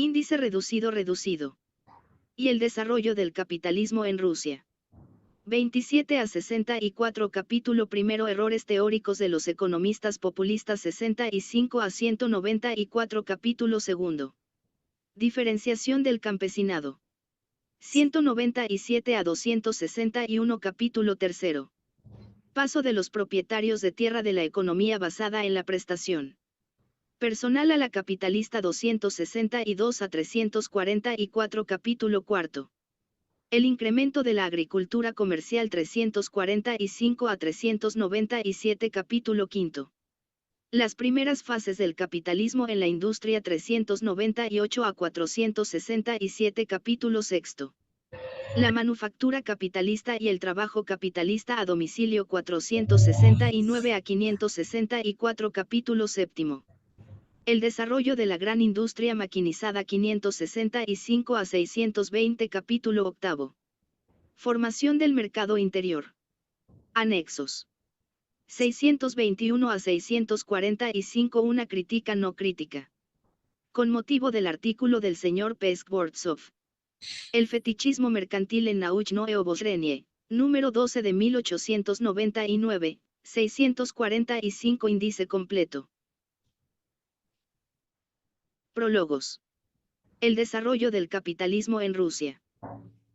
Índice reducido. Y el desarrollo del capitalismo en Rusia. 27 a 64 Capítulo primero Errores teóricos de los economistas populistas 65 a 194 Capítulo segundo. Diferenciación del campesinado. 197 a 261 Capítulo tercero. Paso de los propietarios de tierra de la economía basada en la prestación personal a la capitalista 262 a 344 Capítulo cuarto. El incremento de la agricultura comercial 345 a 397 Capítulo quinto. Las primeras fases del capitalismo en la industria 398 a 467 Capítulo sexto. La manufactura capitalista y el trabajo capitalista a domicilio 469 a 564 Capítulo séptimo. El desarrollo de la gran industria maquinizada 565 a 620 Capítulo octavo. Formación del mercado interior. Anexos. 621 a 645 Una crítica no crítica. Con motivo del artículo del señor Peskvortsov. El fetichismo mercantil en Nauchnoe Obozrenie, número 12 de 1899, 645 Índice completo. Prólogos. El desarrollo del capitalismo en Rusia.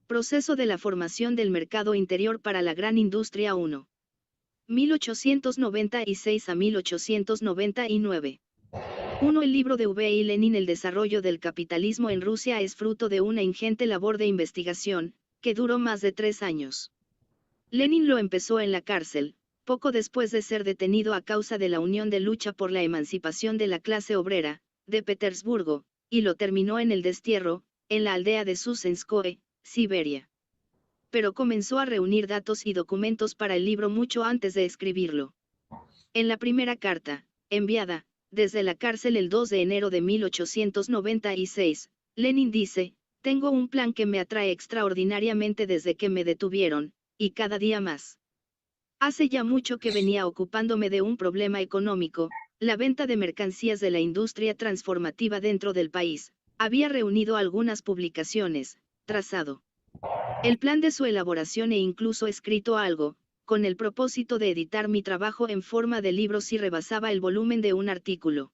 Proceso de la formación del mercado interior para la gran industria 1. 1896 a 1899. 1. El libro de V. I. Lenin El desarrollo del capitalismo en Rusia es fruto de una ingente labor de investigación, que duró más de 3 años. Lenin lo empezó en la cárcel, poco después de ser detenido a causa de la Unión de Lucha por la Emancipación de la Clase Obrera, de Petersburgo, y lo terminó en el destierro, en la aldea de Susenskoe, Siberia. Pero comenzó a reunir datos y documentos para el libro mucho antes de escribirlo. En la primera carta, enviada, desde la cárcel el 2 de enero de 1896, Lenin dice, tengo un plan que me atrae extraordinariamente desde que me detuvieron, y cada día más. Hace ya mucho que venía ocupándome de un problema económico, la venta de mercancías de la industria transformativa dentro del país. Había reunido algunas publicaciones, trazado el plan de su elaboración e incluso escrito algo, con el propósito de editar mi trabajo en forma de libro si rebasaba el volumen de un artículo.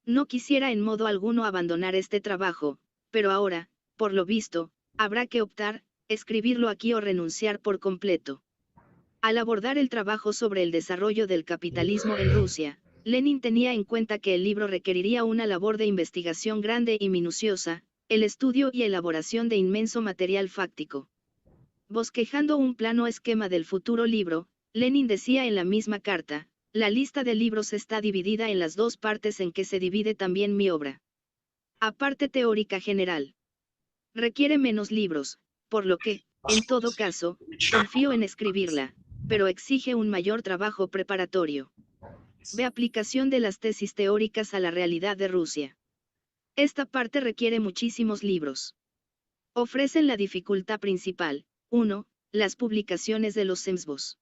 No quisiera en modo alguno abandonar este trabajo, pero ahora, por lo visto, habrá que optar, escribirlo aquí o renunciar por completo. Al abordar el trabajo sobre el desarrollo del capitalismo en Rusia, Lenin tenía en cuenta que el libro requeriría una labor de investigación grande y minuciosa, el estudio y elaboración de inmenso material fáctico. Bosquejando un plano esquema del futuro libro, Lenin decía en la misma carta, la lista de libros está dividida en las dos partes en que se divide también mi obra. Aparte teórica general. Requiere menos libros, por lo que, en todo caso, confío en escribirla, pero exige un mayor trabajo preparatorio. De aplicación de las tesis teóricas a la realidad de Rusia. Esta parte requiere muchísimos libros. Ofrecen la dificultad principal, 1. Las publicaciones de los semsvos.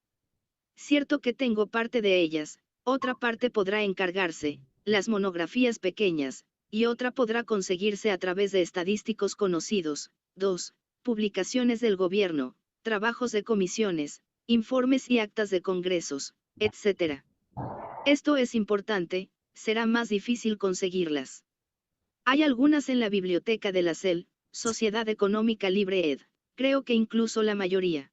Cierto que tengo parte de ellas, otra parte podrá encargarse, las monografías pequeñas, y otra podrá conseguirse a través de estadísticos conocidos. 2. Publicaciones del gobierno, trabajos de comisiones, informes y actas de congresos, etc. Esto es importante, será más difícil conseguirlas. Hay algunas en la biblioteca de la SEL, Sociedad Económica Libre Ed, creo que incluso la mayoría.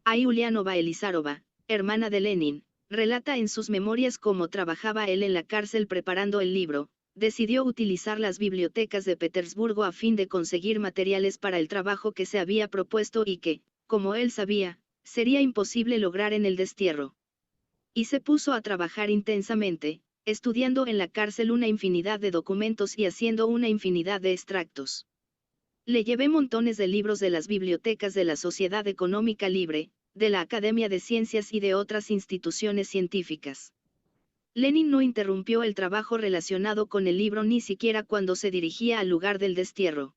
Hay Ulianova Elizarova, hermana de Lenin, relata en sus memorias cómo trabajaba él en la cárcel preparando el libro, decidió utilizar las bibliotecas de Petersburgo a fin de conseguir materiales para el trabajo que se había propuesto y que, como él sabía, sería imposible lograr en el destierro. Y se puso a trabajar intensamente, estudiando en la cárcel una infinidad de documentos y haciendo una infinidad de extractos. Le llevé montones de libros de las bibliotecas de la Sociedad Económica Libre, de la Academia de Ciencias y de otras instituciones científicas. Lenin no interrumpió el trabajo relacionado con el libro ni siquiera cuando se dirigía al lugar del destierro.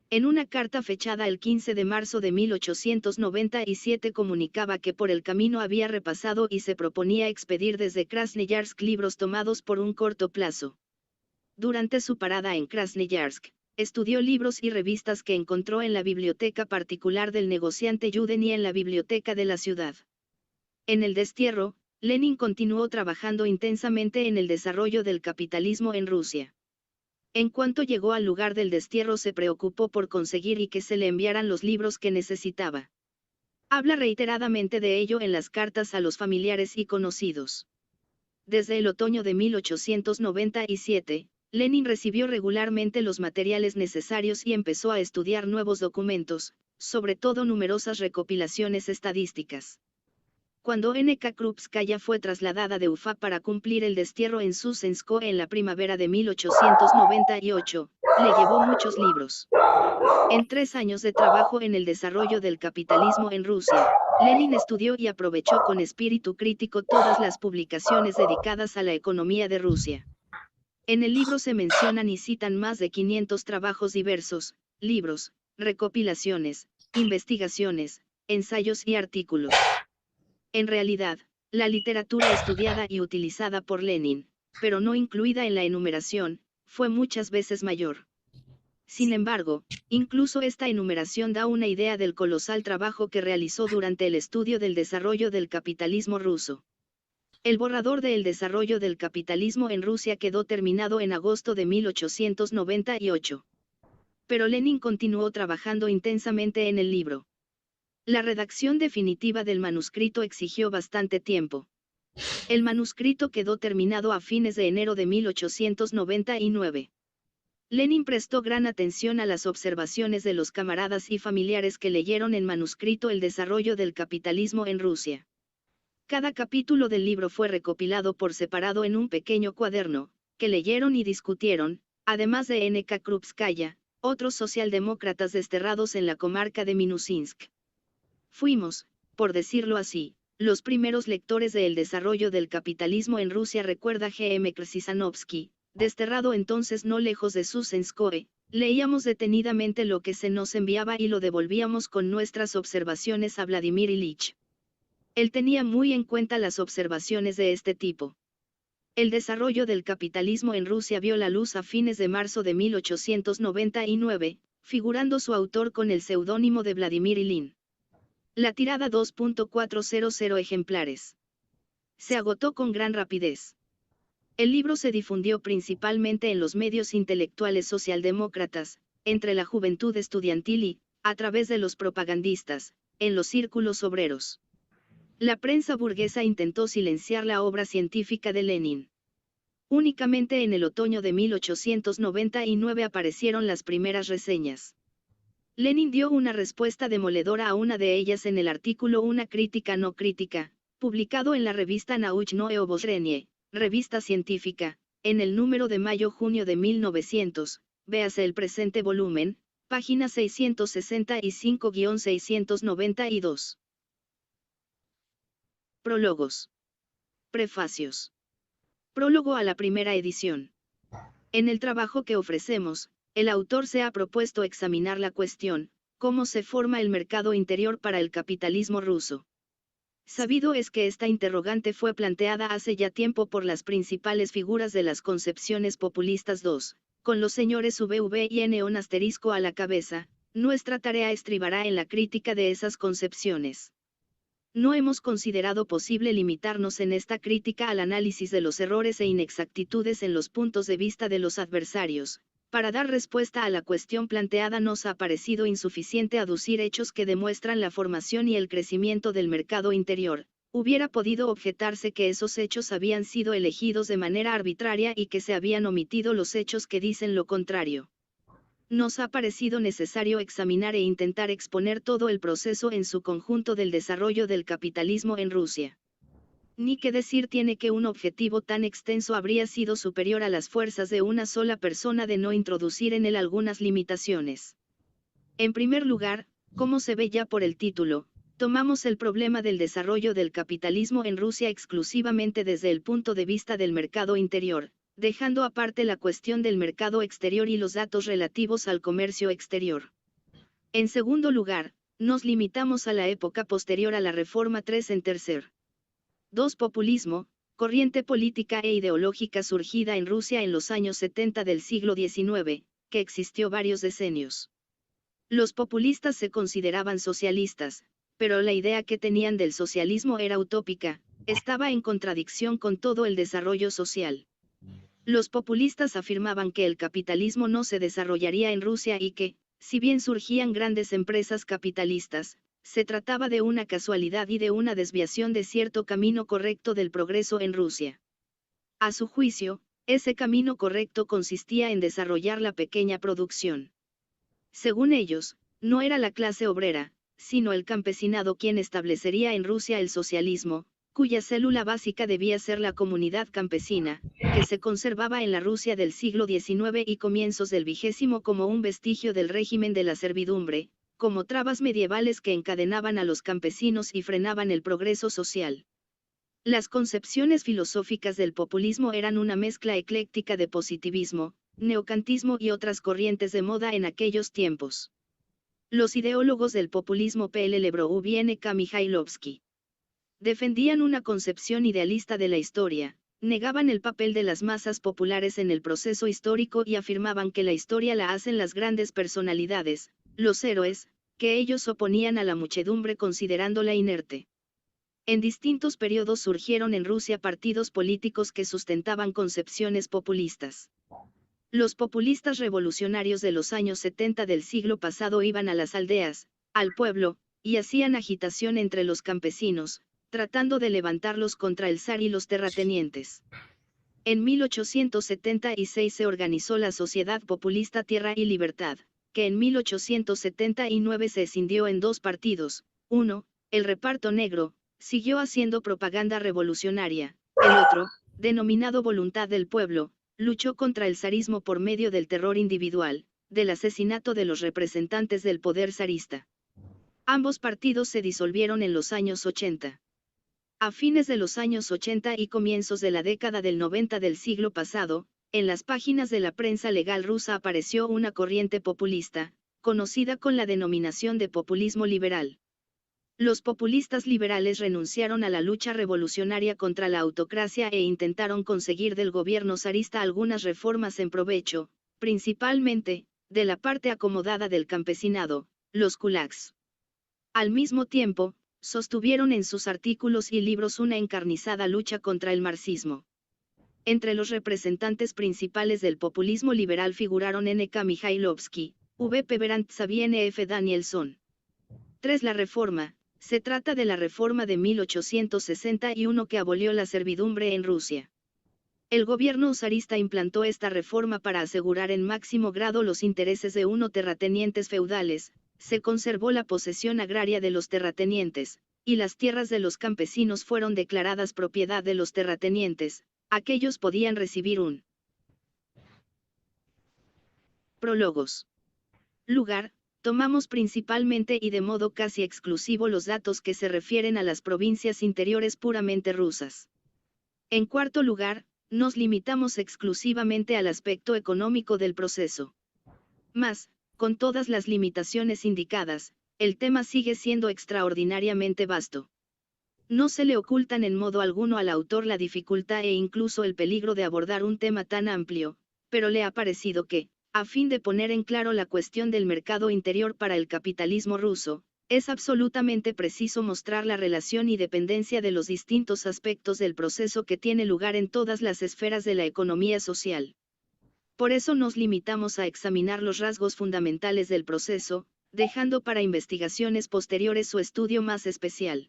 En una carta fechada el 15 de marzo de 1897 comunicaba que por el camino había repasado y se proponía expedir desde Krasnoyarsk libros tomados por un corto plazo. Durante su parada en Krasnoyarsk, estudió libros y revistas que encontró en la biblioteca particular del negociante Yuden y en la biblioteca de la ciudad. En el destierro, Lenin continuó trabajando intensamente en el desarrollo del capitalismo en Rusia. En cuanto llegó al lugar del destierro se preocupó por conseguir y que se le enviaran los libros que necesitaba. Habla reiteradamente de ello en las cartas a los familiares y conocidos. Desde el otoño de 1897, Lenin recibió regularmente los materiales necesarios y empezó a estudiar nuevos documentos, sobre todo numerosas recopilaciones estadísticas. Cuando N.K. Krupskaya fue trasladada de Ufa para cumplir el destierro en Susenskoe en la primavera de 1898, le llevó muchos libros. En 3 años de trabajo en el desarrollo del capitalismo en Rusia, Lenin estudió y aprovechó con espíritu crítico todas las publicaciones dedicadas a la economía de Rusia. En el libro se mencionan y citan más de 500 trabajos diversos, libros, recopilaciones, investigaciones, ensayos y artículos. En realidad, la literatura estudiada y utilizada por Lenin, pero no incluida en la enumeración, fue muchas veces mayor. Sin embargo, incluso esta enumeración da una idea del colosal trabajo que realizó durante el estudio del desarrollo del capitalismo ruso. El borrador de El desarrollo del capitalismo en Rusia quedó terminado en agosto de 1898. Pero Lenin continuó trabajando intensamente en el libro. La redacción definitiva del manuscrito exigió bastante tiempo. El manuscrito quedó terminado a fines de enero de 1899. Lenin prestó gran atención a las observaciones de los camaradas y familiares que leyeron en manuscrito El desarrollo del capitalismo en Rusia. Cada capítulo del libro fue recopilado por separado en un pequeño cuaderno, que leyeron y discutieron, además de N.K. Krupskaya, otros socialdemócratas desterrados en la comarca de Minusinsk. Fuimos, por decirlo así, los primeros lectores de El desarrollo del capitalismo en Rusia, recuerda G.M. Krasisanovsky, desterrado entonces no lejos de Susenskoe. Leíamos detenidamente lo que se nos enviaba y lo devolvíamos con nuestras observaciones a Vladimir Ilich. Él tenía muy en cuenta las observaciones de este tipo. El desarrollo del capitalismo en Rusia vio la luz a fines de marzo de 1899, figurando su autor con el seudónimo de Vladimir Ilin. La tirada 2.400 ejemplares. Se agotó con gran rapidez. El libro se difundió principalmente en los medios intelectuales socialdemócratas, entre la juventud estudiantil y, a través de los propagandistas, en los círculos obreros. La prensa burguesa intentó silenciar la obra científica de Lenin. Únicamente en el otoño de 1899 aparecieron las primeras reseñas. Lenin dio una respuesta demoledora a una de ellas en el artículo Una crítica no crítica, publicado en la revista Naучное обозрение, revista científica, en el número de mayo-junio de 1900, véase el presente volumen, página 665-692. Prólogos. Prefacios. Prólogo a la primera edición. En el trabajo que ofrecemos, el autor se ha propuesto examinar la cuestión, cómo se forma el mercado interior para el capitalismo ruso. Sabido es que esta interrogante fue planteada hace ya tiempo por las principales figuras de las concepciones populistas 2, con los señores VV y N. asterisco a la cabeza. Nuestra tarea estribará en la crítica de esas concepciones. No hemos considerado posible limitarnos en esta crítica al análisis de los errores e inexactitudes en los puntos de vista de los adversarios. Para dar respuesta a la cuestión planteada nos ha parecido insuficiente aducir hechos que demuestran la formación y el crecimiento del mercado interior. Hubiera podido objetarse que esos hechos habían sido elegidos de manera arbitraria y que se habían omitido los hechos que dicen lo contrario. Nos ha parecido necesario examinar e intentar exponer todo el proceso en su conjunto del desarrollo del capitalismo en Rusia. Ni qué decir tiene que un objetivo tan extenso habría sido superior a las fuerzas de una sola persona de no introducir en él algunas limitaciones. En primer lugar, como se ve ya por el título, tomamos el problema del desarrollo del capitalismo en Rusia exclusivamente desde el punto de vista del mercado interior, dejando aparte la cuestión del mercado exterior y los datos relativos al comercio exterior. En segundo lugar, nos limitamos a la época posterior a la Reforma 3 en tercer. 2. Populismo, corriente política e ideológica surgida en Rusia en los años 70 del siglo XIX, que existió varios decenios. Los populistas se consideraban socialistas, pero la idea que tenían del socialismo era utópica, estaba en contradicción con todo el desarrollo social. Los populistas afirmaban que el capitalismo no se desarrollaría en Rusia y que, si bien surgían grandes empresas capitalistas, se trataba de una casualidad y de una desviación de cierto camino correcto del progreso en Rusia. A su juicio, ese camino correcto consistía en desarrollar la pequeña producción. Según ellos, no era la clase obrera, sino el campesinado quien establecería en Rusia el socialismo, cuya célula básica debía ser la comunidad campesina, que se conservaba en la Rusia del siglo XIX y comienzos del XX como un vestigio del régimen de la servidumbre, como trabas medievales que encadenaban a los campesinos y frenaban el progreso social. Las concepciones filosóficas del populismo eran una mezcla ecléctica de positivismo, neocantismo y otras corrientes de moda en aquellos tiempos. Los ideólogos del populismo PL Brouwienka Mijailovsky defendían una concepción idealista de la historia, negaban el papel de las masas populares en el proceso histórico y afirmaban que la historia la hacen las grandes personalidades, los héroes, que ellos oponían a la muchedumbre considerándola inerte. En distintos periodos surgieron en Rusia partidos políticos que sustentaban concepciones populistas. Los populistas revolucionarios de los años 70 del siglo pasado iban a las aldeas, al pueblo, y hacían agitación entre los campesinos, tratando de levantarlos contra el zar y los terratenientes. En 1876 se organizó la Sociedad Populista Tierra y Libertad, que en 1879 se escindió en dos partidos. Uno, el Reparto Negro, siguió haciendo propaganda revolucionaria. El otro, denominado Voluntad del Pueblo, luchó contra el zarismo por medio del terror individual, del asesinato de los representantes del poder zarista. Ambos partidos se disolvieron en los años 80. A fines de los años 80 y comienzos de la década del 90 del siglo pasado, en las páginas de la prensa legal rusa apareció una corriente populista, conocida con la denominación de populismo liberal. Los populistas liberales renunciaron a la lucha revolucionaria contra la autocracia e intentaron conseguir del gobierno zarista algunas reformas en provecho, principalmente, de la parte acomodada del campesinado, los kulaks. Al mismo tiempo, sostuvieron en sus artículos y libros una encarnizada lucha contra el marxismo. Entre los representantes principales del populismo liberal figuraron N.K. Mijailovsky, V. Peverantsab y N.F. Danielson. 3. La reforma. Se trata de la reforma de 1861 que abolió la servidumbre en Rusia. El gobierno zarista implantó esta reforma para asegurar en máximo grado los intereses de unos terratenientes feudales, se conservó la posesión agraria de los terratenientes, y las tierras de los campesinos fueron declaradas propiedad de los terratenientes, aquellos podían recibir un. Prólogos. Lugar. Tomamos principalmente y de modo casi exclusivo los datos que se refieren a las provincias interiores puramente rusas. En cuarto lugar, nos limitamos exclusivamente al aspecto económico del proceso. Mas, con todas las limitaciones indicadas, el tema sigue siendo extraordinariamente vasto. No se le ocultan en modo alguno al autor la dificultad e incluso el peligro de abordar un tema tan amplio, pero le ha parecido que, a fin de poner en claro la cuestión del mercado interior para el capitalismo ruso, es absolutamente preciso mostrar la relación y dependencia de los distintos aspectos del proceso que tiene lugar en todas las esferas de la economía social. Por eso nos limitamos a examinar los rasgos fundamentales del proceso, dejando para investigaciones posteriores su estudio más especial.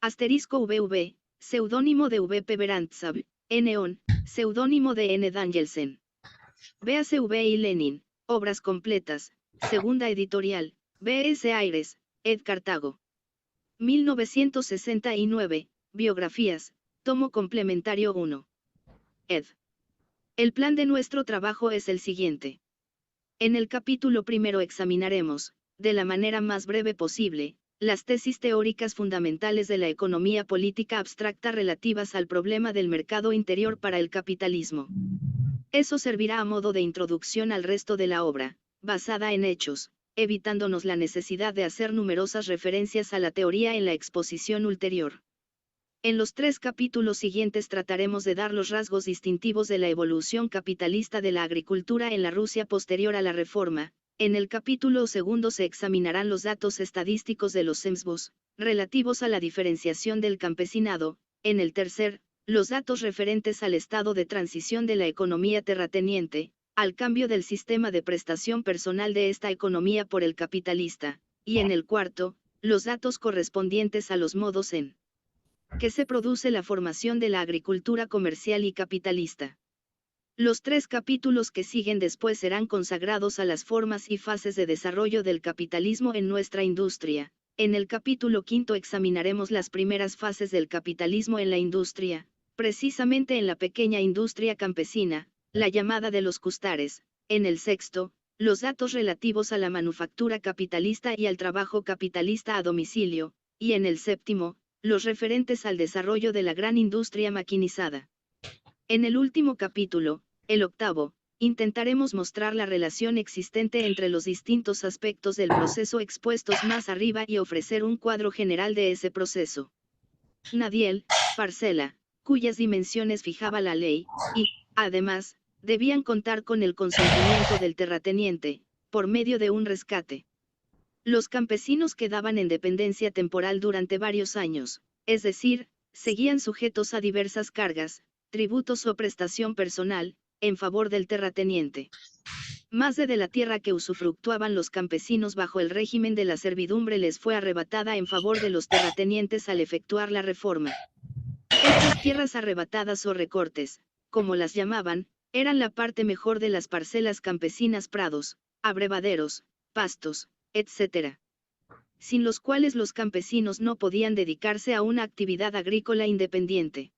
Asterisco VV, seudónimo de V. Peverantsab, N.On., seudónimo de N. Danielsen. Véase V. y Lenin, obras completas, segunda editorial, B.S. Aires, ed. Cartago. 1969, biografías, tomo complementario 1. Ed. El plan de nuestro trabajo es el siguiente. En el capítulo primero examinaremos, de la manera más breve posible, las tesis teóricas fundamentales de la economía política abstracta relativas al problema del mercado interior para el capitalismo. Eso servirá a modo de introducción al resto de la obra, basada en hechos, evitándonos la necesidad de hacer numerosas referencias a la teoría en la exposición ulterior. En los 3 capítulos siguientes trataremos de dar los rasgos distintivos de la evolución capitalista de la agricultura en la Rusia posterior a la reforma. En el capítulo segundo se examinarán los datos estadísticos de los Semsvos, relativos a la diferenciación del campesinado. En el tercer, los datos referentes al estado de transición de la economía terrateniente, al cambio del sistema de prestación personal de esta economía por el capitalista. Y en el cuarto, los datos correspondientes a los modos en que se produce la formación de la agricultura comercial y capitalista. Los 3 capítulos que siguen después serán consagrados a las formas y fases de desarrollo del capitalismo en nuestra industria. En el capítulo quinto examinaremos las primeras fases del capitalismo en la industria, precisamente en la pequeña industria campesina, la llamada de los custares. En el sexto, los datos relativos a la manufactura capitalista y al trabajo capitalista a domicilio, y en el séptimo, los referentes al desarrollo de la gran industria maquinizada. En el último capítulo, el octavo, intentaremos mostrar la relación existente entre los distintos aspectos del proceso expuestos más arriba y ofrecer un cuadro general de ese proceso. Nadiel, parcela, cuyas dimensiones fijaba la ley, y, además, debían contar con el consentimiento del terrateniente, por medio de un rescate. Los campesinos quedaban en dependencia temporal durante varios años, es decir, seguían sujetos a diversas cargas, tributos o prestación personal, en favor del terrateniente. Más de la tierra que usufructuaban los campesinos bajo el régimen de la servidumbre les fue arrebatada en favor de los terratenientes al efectuar la reforma. Estas tierras arrebatadas o recortes, como las llamaban, eran la parte mejor de las parcelas campesinas, prados, abrevaderos, pastos, etc., sin los cuales los campesinos no podían dedicarse a una actividad agrícola independiente.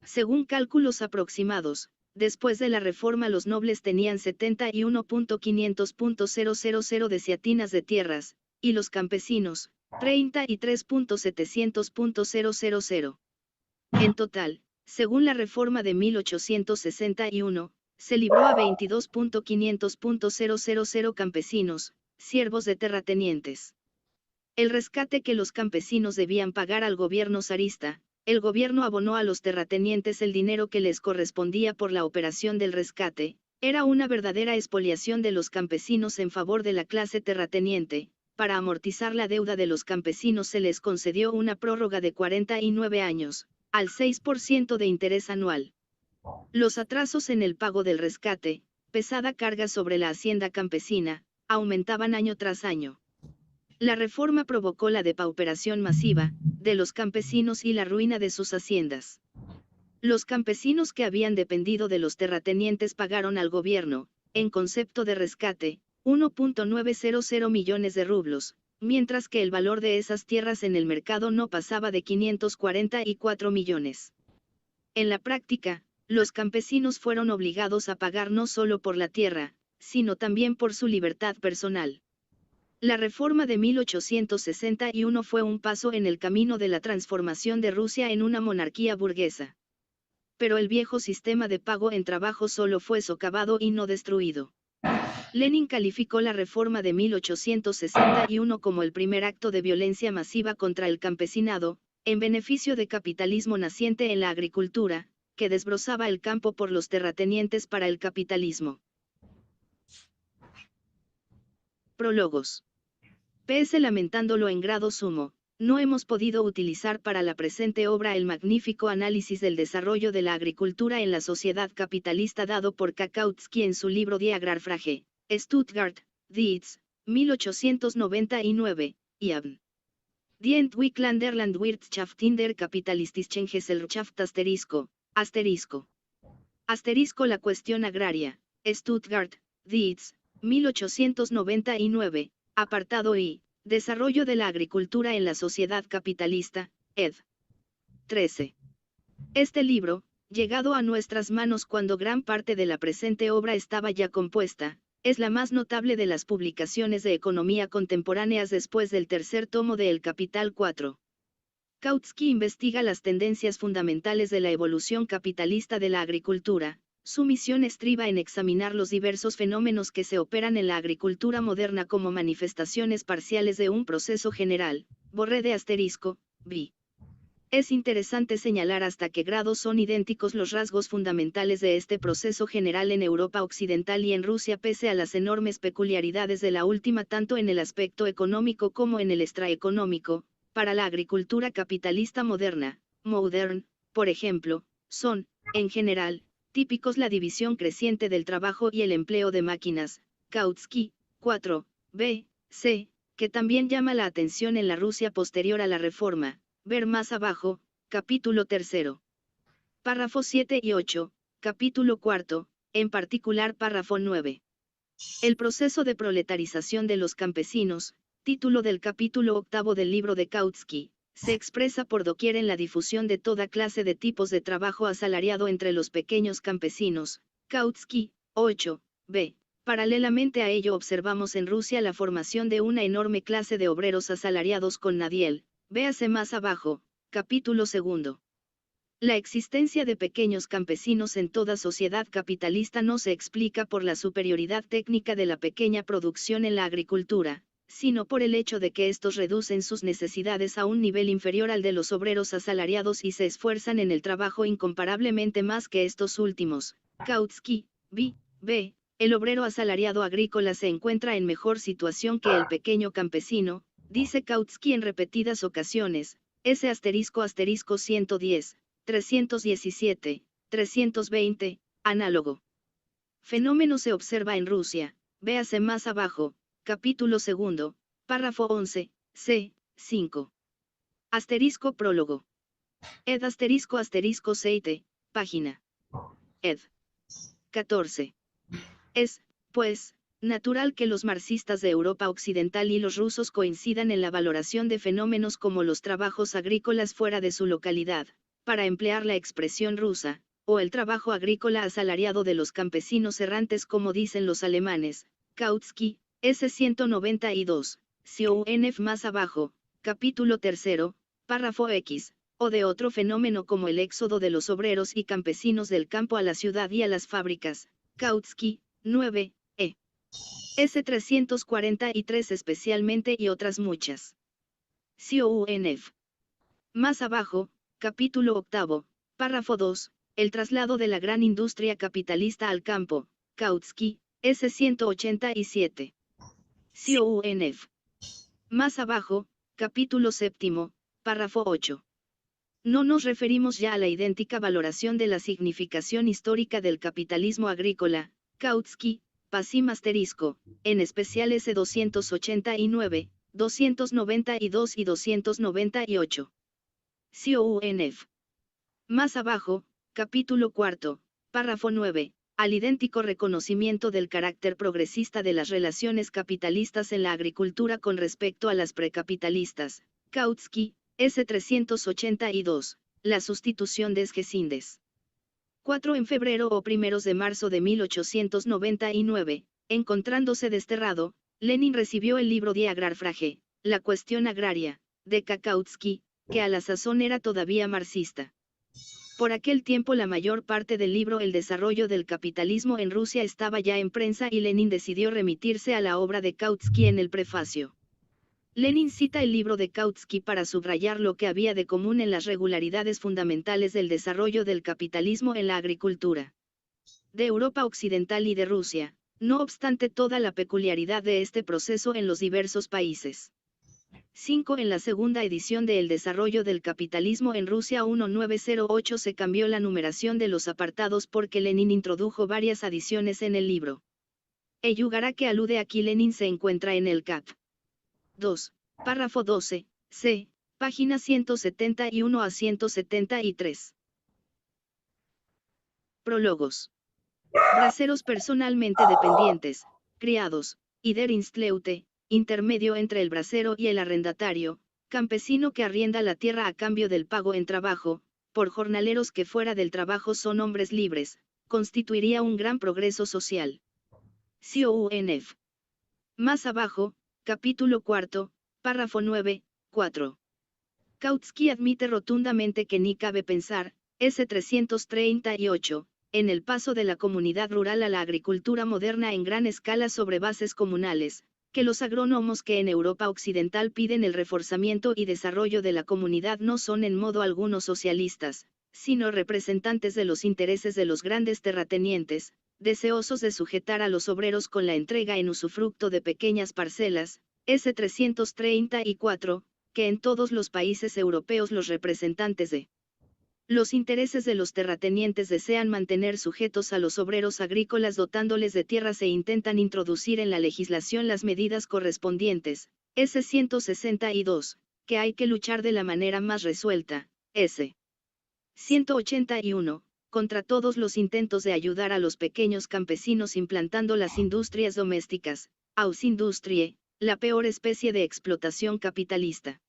Según cálculos aproximados, después de la reforma los nobles tenían 71.500.000 desiatinas de tierras, y los campesinos, 33.700.000. En total, según la reforma de 1861, se libró a 22.500.000 campesinos, siervos de terratenientes. El rescate que los campesinos debían pagar al gobierno zarista, el gobierno abonó a los terratenientes el dinero que les correspondía por la operación del rescate, era una verdadera expoliación de los campesinos en favor de la clase terrateniente. Para amortizar la deuda de los campesinos se les concedió una prórroga de 49 años, al 6% de interés anual. Los atrasos en el pago del rescate, pesada carga sobre la hacienda campesina, aumentaban año tras año. La reforma provocó la depauperación masiva de los campesinos y la ruina de sus haciendas. Los campesinos que habían dependido de los terratenientes pagaron al gobierno, en concepto de rescate, 1.900 millones de rublos, mientras que el valor de esas tierras en el mercado no pasaba de 544 millones. En la práctica, los campesinos fueron obligados a pagar no solo por la tierra, sino también por su libertad personal. La reforma de 1861 fue un paso en el camino de la transformación de Rusia en una monarquía burguesa. Pero el viejo sistema de pago en trabajo solo fue socavado y no destruido. Lenin calificó la reforma de 1861 como el primer acto de violencia masiva contra el campesinado, en beneficio de capitalismo naciente en la agricultura, que desbrozaba el campo por los terratenientes para el capitalismo. Prólogos. PS lamentándolo en grado sumo, no hemos podido utilizar para la presente obra el magnífico análisis del desarrollo de la agricultura en la sociedad capitalista dado por Kautsky en su libro Die Agrarfrage, Stuttgart, Dietz, 1899, y Abn. Die Entwicklung der Landwirtschaft in der kapitalistischen Gesellschaft asterisco. La cuestión agraria, Stuttgart, Dietz, 1899, apartado I, Desarrollo de la agricultura en la sociedad capitalista, ed. 13. Este libro, llegado a nuestras manos cuando gran parte de la presente obra estaba ya compuesta, es la más notable de las publicaciones de economía contemporáneas después del tercer tomo de El Capital 4. Kautsky investiga las tendencias fundamentales de la evolución capitalista de la agricultura. Su misión estriba en examinar los diversos fenómenos que se operan en la agricultura moderna como manifestaciones parciales de un proceso general. Borré de *B. Es interesante señalar hasta qué grado son idénticos los rasgos fundamentales de este proceso general en Europa Occidental y en Rusia pese a las enormes peculiaridades de la última tanto en el aspecto económico como en el extraeconómico. Para la agricultura capitalista moderna, modern, por ejemplo, son, en general, típicos la división creciente del trabajo y el empleo de máquinas. Kautsky, 4, b, c, que también llama la atención en la Rusia posterior a la reforma. Ver más abajo, capítulo 3. Párrafo 7 y 8, capítulo 4, en particular párrafo 9. El proceso de proletarización de los campesinos, título del capítulo 8 del libro de Kautsky, se expresa por doquier en la difusión de toda clase de tipos de trabajo asalariado entre los pequeños campesinos. Kautsky, 8, b. Paralelamente a ello observamos en Rusia la formación de una enorme clase de obreros asalariados con Nadiel. Véase más abajo, capítulo 2. La existencia de pequeños campesinos en toda sociedad capitalista no se explica por la superioridad técnica de la pequeña producción en la agricultura, sino por el hecho de que estos reducen sus necesidades a un nivel inferior al de los obreros asalariados y se esfuerzan en el trabajo incomparablemente más que estos últimos. Kautsky, b. El obrero asalariado agrícola se encuentra en mejor situación que el pequeño campesino, dice Kautsky en repetidas ocasiones, **110, 317, 320, análogo. Fenómeno se observa en Rusia, véase más abajo, capítulo 2, párrafo 11, c, 5. Prólogo. Ed *seite, página. Ed. 14. Es, pues, natural que los marxistas de Europa Occidental y los rusos coincidan en la valoración de fenómenos como los trabajos agrícolas fuera de su localidad, para emplear la expresión rusa, o el trabajo agrícola asalariado de los campesinos errantes como dicen los alemanes. Kautsky, S. 192, CONF más abajo, capítulo 3, párrafo X, o de otro fenómeno como el éxodo de los obreros y campesinos del campo a la ciudad y a las fábricas. Kautsky, 9, S. 343 especialmente y otras muchas. COUNF. Más abajo, capítulo 8, párrafo 2, el traslado de la gran industria capitalista al campo. Kautsky, S. 187. COUNF. Más abajo, capítulo 7, párrafo 8. No nos referimos ya a la idéntica valoración de la significación histórica del capitalismo agrícola. Kautsky, Pasim *, en especial S. 289, 292 y 298. COUNF. Más abajo, capítulo 4, párrafo 9, al idéntico reconocimiento del carácter progresista de las relaciones capitalistas en la agricultura con respecto a las precapitalistas. Kautsky, S. 382, la sustitución de Sgesindes. 4 en febrero o primeros de marzo de 1899, encontrándose desterrado, Lenin recibió el libro Die Agrarfrage, la cuestión agraria, de Kautsky, que a la sazón era todavía marxista. Por aquel tiempo la mayor parte del libro El desarrollo del capitalismo en Rusia estaba ya en prensa y Lenin decidió remitirse a la obra de Kautsky en el prefacio. Lenin cita el libro de Kautsky para subrayar lo que había de común en las regularidades fundamentales del desarrollo del capitalismo en la agricultura de Europa Occidental y de Rusia, no obstante toda la peculiaridad de este proceso en los diversos países. 5. En la segunda edición de El desarrollo del capitalismo en Rusia 1908 se cambió la numeración de los apartados porque Lenin introdujo varias adiciones en el libro. El yugará que alude aquí Lenin se encuentra en el cap. 2, párrafo 12, c, página 171 a 173. Prólogos. Braceros personalmente dependientes, criados, y der Instleute, intermedio entre el bracero y el arrendatario, campesino que arrienda la tierra a cambio del pago en trabajo, por jornaleros que fuera del trabajo son hombres libres, constituiría un gran progreso social. COUNF. Más abajo, capítulo 4, párrafo 9, 4. Kautsky admite rotundamente que ni cabe pensar, S. 338, en el paso de la comunidad rural a la agricultura moderna en gran escala sobre bases comunales. que los agrónomos que en Europa Occidental piden el reforzamiento y desarrollo de la comunidad no son en modo alguno socialistas, sino representantes de los intereses de los grandes terratenientes, deseosos de sujetar a los obreros con la entrega en usufructo de pequeñas parcelas, S-334, que en todos los países europeos los representantes de los intereses de los terratenientes desean mantener sujetos a los obreros agrícolas dotándoles de tierras e intentan introducir en la legislación las medidas correspondientes, S-162, que hay que luchar de la manera más resuelta, S-181, contra todos los intentos de ayudar a los pequeños campesinos implantando las industrias domésticas, Hausindustrie, la peor especie de explotación capitalista.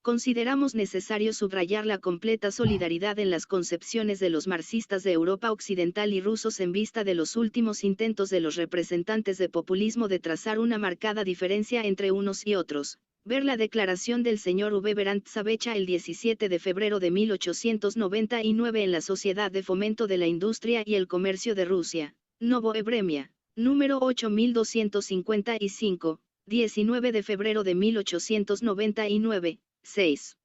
Consideramos necesario subrayar la completa solidaridad en las concepciones de los marxistas de Europa Occidental y rusos en vista de los últimos intentos de los representantes de populismo de trazar una marcada diferencia entre unos y otros. Ver la declaración del señor V. Berantzavecha el 17 de febrero de 1899 en la Sociedad de Fomento de la Industria y el Comercio de Rusia, Novoe Vremia, número 8255, 19 de febrero de 1899. 6.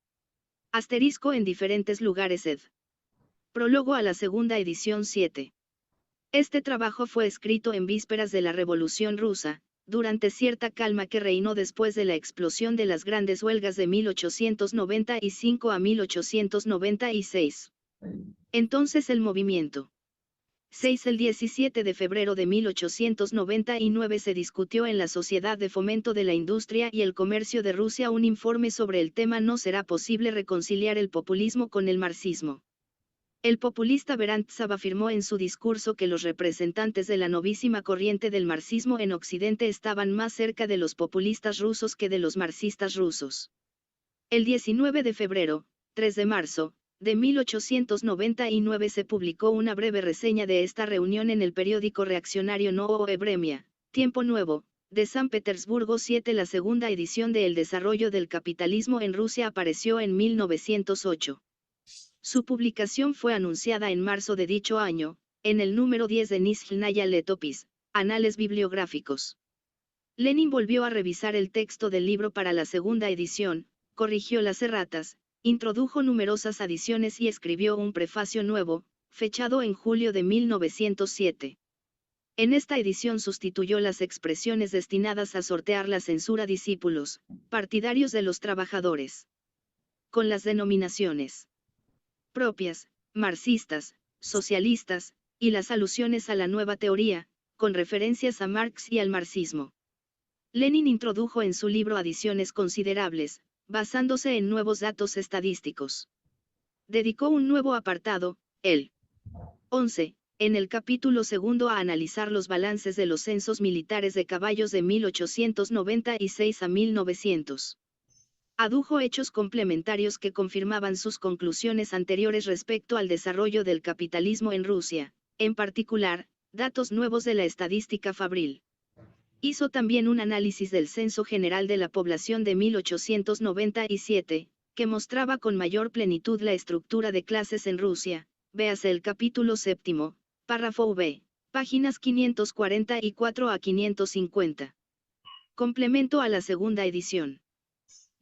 Asterisco en diferentes lugares ed. Prólogo a la segunda edición 7. Este trabajo fue escrito en vísperas de la Revolución Rusa, durante cierta calma que reinó después de la explosión de las grandes huelgas de 1895 a 1896. Entonces el movimiento 6. El 17 de febrero de 1899 se discutió en la Sociedad de Fomento de la Industria y el Comercio de Rusia un informe sobre el tema "No será posible reconciliar el populismo con el marxismo". El populista Berantzov afirmó en su discurso que los representantes de la novísima corriente del marxismo en Occidente estaban más cerca de los populistas rusos que de los marxistas rusos. El 19 de febrero, 3 de marzo, de 1899 se publicó una breve reseña de esta reunión en el periódico reaccionario Novoe Vremia, Tiempo Nuevo, de San Petersburgo 7. La segunda edición de El desarrollo del capitalismo en Rusia apareció en 1908. Su publicación fue anunciada en marzo de dicho año, en el número 10 de Nizhnaya Letopis, Anales Bibliográficos. Lenin volvió a revisar el texto del libro para la segunda edición, corrigió las erratas, introdujo numerosas adiciones y escribió un prefacio nuevo, fechado en julio de 1907. En esta edición sustituyó las expresiones destinadas a sortear la censura discípulos, partidarios de los trabajadores, con las denominaciones propias, marxistas, socialistas, y las alusiones a la nueva teoría, con referencias a Marx y al marxismo. Lenin introdujo en su libro adiciones considerables, basándose en nuevos datos estadísticos. Dedicó un nuevo apartado, el 11, en el capítulo segundo a analizar los balances de los censos militares de caballos de 1896 a 1900. Adujo hechos complementarios que confirmaban sus conclusiones anteriores respecto al desarrollo del capitalismo en Rusia, en particular, datos nuevos de la estadística fabril. Hizo también un análisis del Censo General de la Población de 1897, que mostraba con mayor plenitud la estructura de clases en Rusia. Véase el capítulo séptimo, párrafo V, páginas 544 a 550. Complemento a la segunda edición.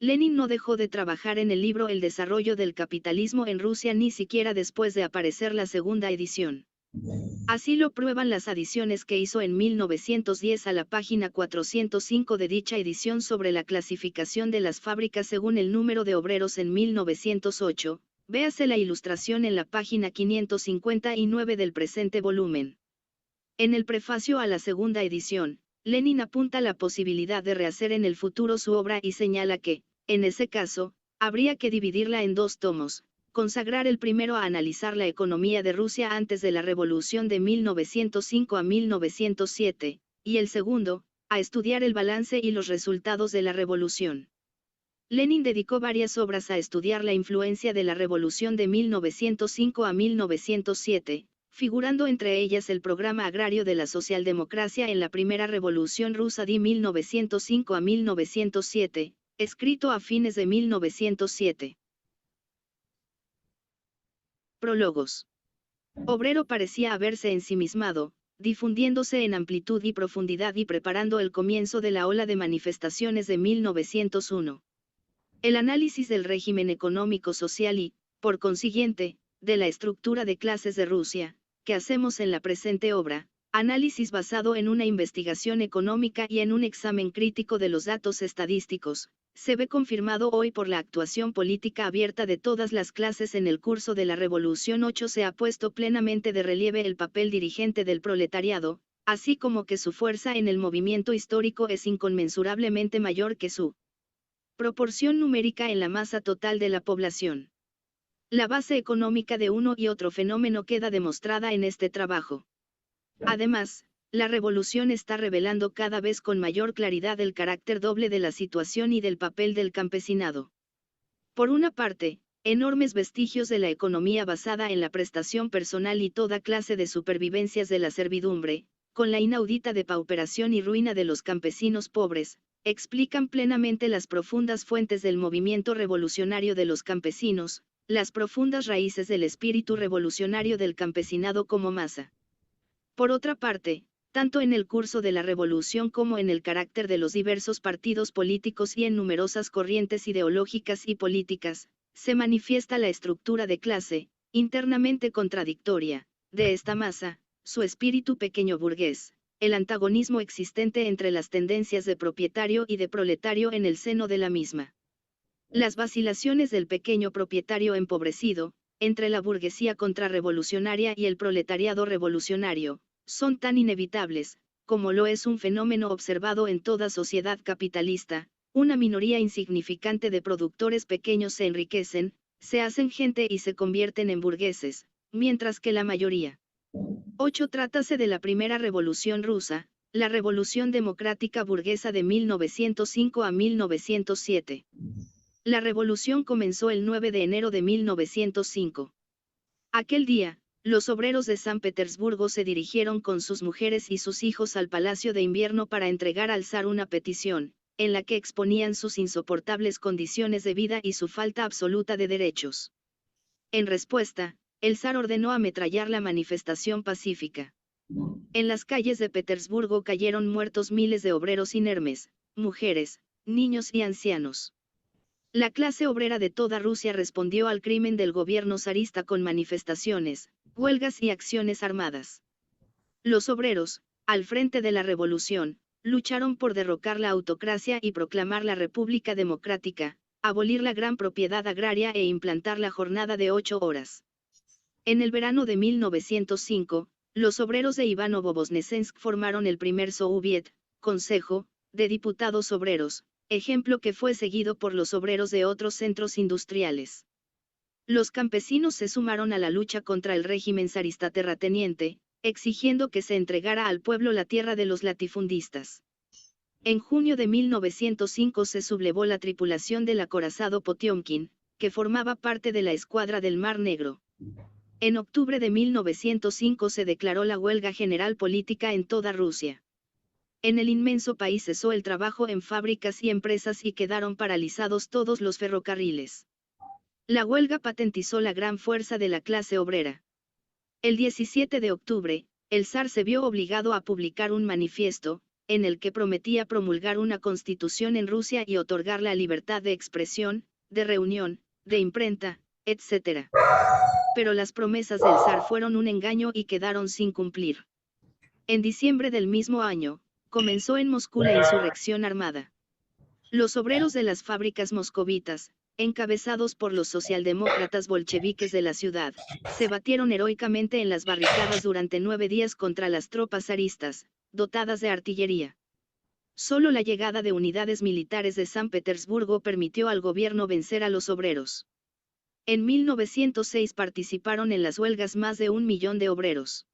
Lenin no dejó de trabajar en el libro El desarrollo del capitalismo en Rusia ni siquiera después de aparecer la segunda edición. Así lo prueban las adiciones que hizo en 1910 a la página 405 de dicha edición sobre la clasificación de las fábricas según el número de obreros en 1908, véase la ilustración en la página 559 del presente volumen. En el prefacio a la segunda edición, Lenin apunta la posibilidad de rehacer en el futuro su obra y señala que, en ese caso, habría que dividirla en dos tomos. Consagrar el primero a analizar la economía de Rusia antes de la revolución de 1905 a 1907, y el segundo, a estudiar el balance y los resultados de la revolución. Lenin dedicó varias obras a estudiar la influencia de la revolución de 1905 a 1907, figurando entre ellas el programa agrario de la socialdemocracia en la primera revolución rusa de 1905 a 1907, escrito a fines de 1907. Prólogos. Obrero parecía haberse ensimismado, difundiéndose en amplitud y profundidad y preparando el comienzo de la ola de manifestaciones de 1901. El análisis del régimen económico social y, por consiguiente, de la estructura de clases de Rusia, que hacemos en la presente obra, análisis basado en una investigación económica y en un examen crítico de los datos estadísticos, se ve confirmado hoy por la actuación política abierta de todas las clases en el curso de la Revolución 8. Se ha puesto plenamente de relieve el papel dirigente del proletariado, así como que su fuerza en el movimiento histórico es inconmensurablemente mayor que su proporción numérica en la masa total de la población. La base económica de uno y otro fenómeno queda demostrada en este trabajo. Además, la revolución está revelando cada vez con mayor claridad el carácter doble de la situación y del papel del campesinado. Por una parte, enormes vestigios de la economía basada en la prestación personal y toda clase de supervivencias de la servidumbre, con la inaudita depauperación y ruina de los campesinos pobres, explican plenamente las profundas fuentes del movimiento revolucionario de los campesinos, las profundas raíces del espíritu revolucionario del campesinado como masa. Por otra parte, tanto en el curso de la revolución como en el carácter de los diversos partidos políticos y en numerosas corrientes ideológicas y políticas, se manifiesta la estructura de clase, internamente contradictoria, de esta masa, su espíritu pequeño burgués, el antagonismo existente entre las tendencias de propietario y de proletario en el seno de la misma. Las vacilaciones del pequeño propietario empobrecido, entre la burguesía contrarrevolucionaria y el proletariado revolucionario, son tan inevitables, como lo es un fenómeno observado en toda sociedad capitalista. Una minoría insignificante de productores pequeños se enriquecen, se hacen gente y se convierten en burgueses, mientras que la mayoría. 8. Trátase de la primera revolución rusa, la revolución democrática burguesa de 1905 a 1907. La revolución comenzó el 9 de enero de 1905. Aquel día, los obreros de San Petersburgo se dirigieron con sus mujeres y sus hijos al Palacio de Invierno para entregar al zar una petición, en la que exponían sus insoportables condiciones de vida y su falta absoluta de derechos. En respuesta, el zar ordenó ametrallar la manifestación pacífica. En las calles de Petersburgo cayeron muertos miles de obreros inermes, mujeres, niños y ancianos. La clase obrera de toda Rusia respondió al crimen del gobierno zarista con manifestaciones, huelgas y acciones armadas. Los obreros, al frente de la revolución, lucharon por derrocar la autocracia y proclamar la República Democrática, abolir la gran propiedad agraria e implantar la jornada de 8 horas. En el verano de 1905, los obreros de Ivanovo-Voznesensk formaron el primer Soviet, Consejo, de Diputados Obreros, ejemplo que fue seguido por los obreros de otros centros industriales. Los campesinos se sumaron a la lucha contra el régimen zarista terrateniente, exigiendo que se entregara al pueblo la tierra de los latifundistas. En junio de 1905 se sublevó la tripulación del acorazado Potiomkin, que formaba parte de la escuadra del Mar Negro. En octubre de 1905 se declaró la huelga general política en toda Rusia. En el inmenso país cesó el trabajo en fábricas y empresas y quedaron paralizados todos los ferrocarriles. La huelga patentizó la gran fuerza de la clase obrera. El 17 de octubre, el zar se vio obligado a publicar un manifiesto, en el que prometía promulgar una constitución en Rusia y otorgar la libertad de expresión, de reunión, de imprenta, etc. Pero las promesas del zar fueron un engaño y quedaron sin cumplir. En diciembre del mismo año, comenzó en Moscú la insurrección armada. Los obreros de las fábricas moscovitas, encabezados por los socialdemócratas bolcheviques de la ciudad, se batieron heroicamente en las barricadas durante 9 días contra las tropas zaristas, dotadas de artillería. Solo la llegada de unidades militares de San Petersburgo permitió al gobierno vencer a los obreros. En 1906 participaron en las huelgas más de 1 millón de obreros.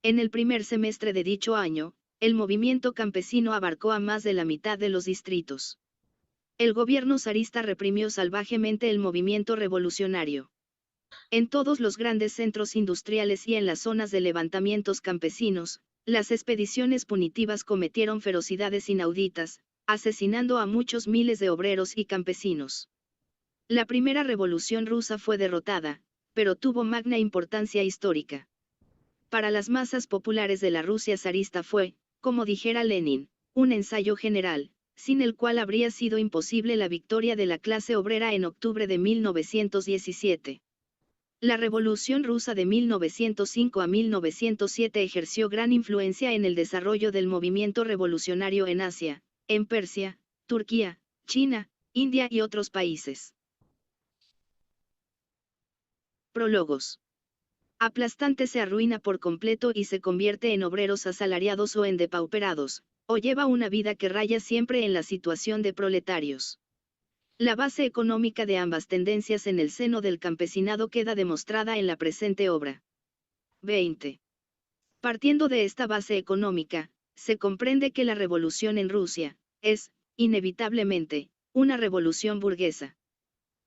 En el primer semestre de dicho año, el movimiento campesino abarcó a más de la mitad de los distritos. El gobierno zarista reprimió salvajemente el movimiento revolucionario. En todos los grandes centros industriales y en las zonas de levantamientos campesinos, las expediciones punitivas cometieron ferocidades inauditas, asesinando a muchos miles de obreros y campesinos. La primera revolución rusa fue derrotada, pero tuvo magna importancia histórica. para las masas populares de la Rusia zarista fue, como dijera Lenin, un ensayo general, sin el cual habría sido imposible la victoria de la clase obrera en octubre de 1917. La Revolución Rusa de 1905 a 1907 ejerció gran influencia en el desarrollo del movimiento revolucionario en Asia, en Persia, Turquía, China, India y otros países. Prólogos. Aplastante se arruina por completo y se convierte en obreros asalariados o en depauperados, o lleva una vida que raya siempre en la situación de proletarios. La base económica de ambas tendencias en el seno del campesinado queda demostrada en la presente obra. 20. Partiendo de esta base económica, se comprende que la revolución en Rusia es, inevitablemente, una revolución burguesa.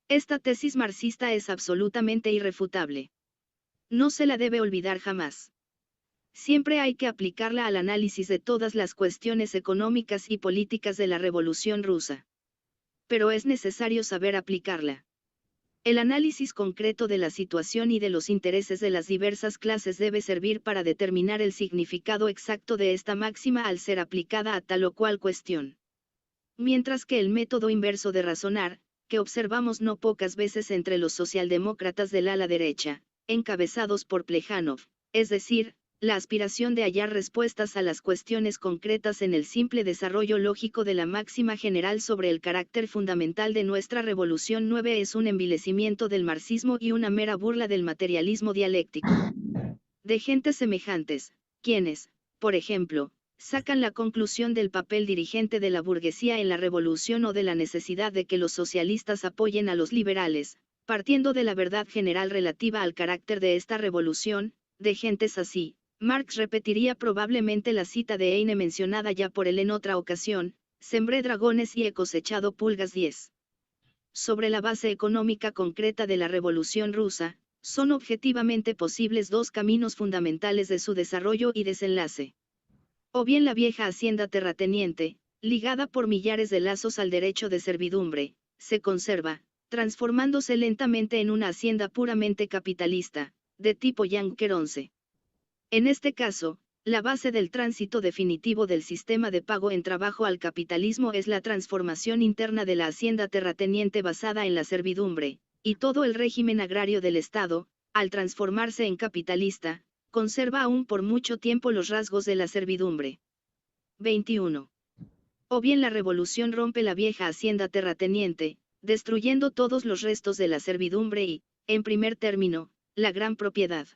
Esta tesis marxista es absolutamente irrefutable. No se la debe olvidar jamás. Siempre hay que aplicarla al análisis de todas las cuestiones económicas y políticas de la Revolución Rusa. Pero es necesario saber aplicarla. El análisis concreto de la situación y de los intereses de las diversas clases debe servir para determinar el significado exacto de esta máxima al ser aplicada a tal o cual cuestión. Mientras que el método inverso de razonar, que observamos no pocas veces entre los socialdemócratas del ala derecha, encabezados por Plejánov, es decir, la aspiración de hallar respuestas a las cuestiones concretas en el simple desarrollo lógico de la máxima general sobre el carácter fundamental de nuestra revolución 9 es un envilecimiento del marxismo y una mera burla del materialismo dialéctico. De gentes semejantes, quienes, por ejemplo, sacan la conclusión del papel dirigente de la burguesía en la revolución o de la necesidad de que los socialistas apoyen a los liberales, partiendo de la verdad general relativa al carácter de esta revolución, de gentes así, Marx repetiría probablemente la cita de Heine mencionada ya por él en otra ocasión: sembré dragones y he cosechado pulgas 10. Sobre la base económica concreta de la Revolución Rusa, son objetivamente posibles dos caminos fundamentales de su desarrollo y desenlace. O bien la vieja hacienda terrateniente, ligada por millares de lazos al derecho de servidumbre, se conserva, transformándose lentamente en una hacienda puramente capitalista, de tipo Yanker 11. En este caso, la base del tránsito definitivo del sistema de pago en trabajo al capitalismo es la transformación interna de la hacienda terrateniente basada en la servidumbre, y todo el régimen agrario del Estado, al transformarse en capitalista, conserva aún por mucho tiempo los rasgos de la servidumbre. 21. O bien la revolución rompe la vieja hacienda terrateniente, destruyendo todos los restos de la servidumbre y, en primer término, la gran propiedad.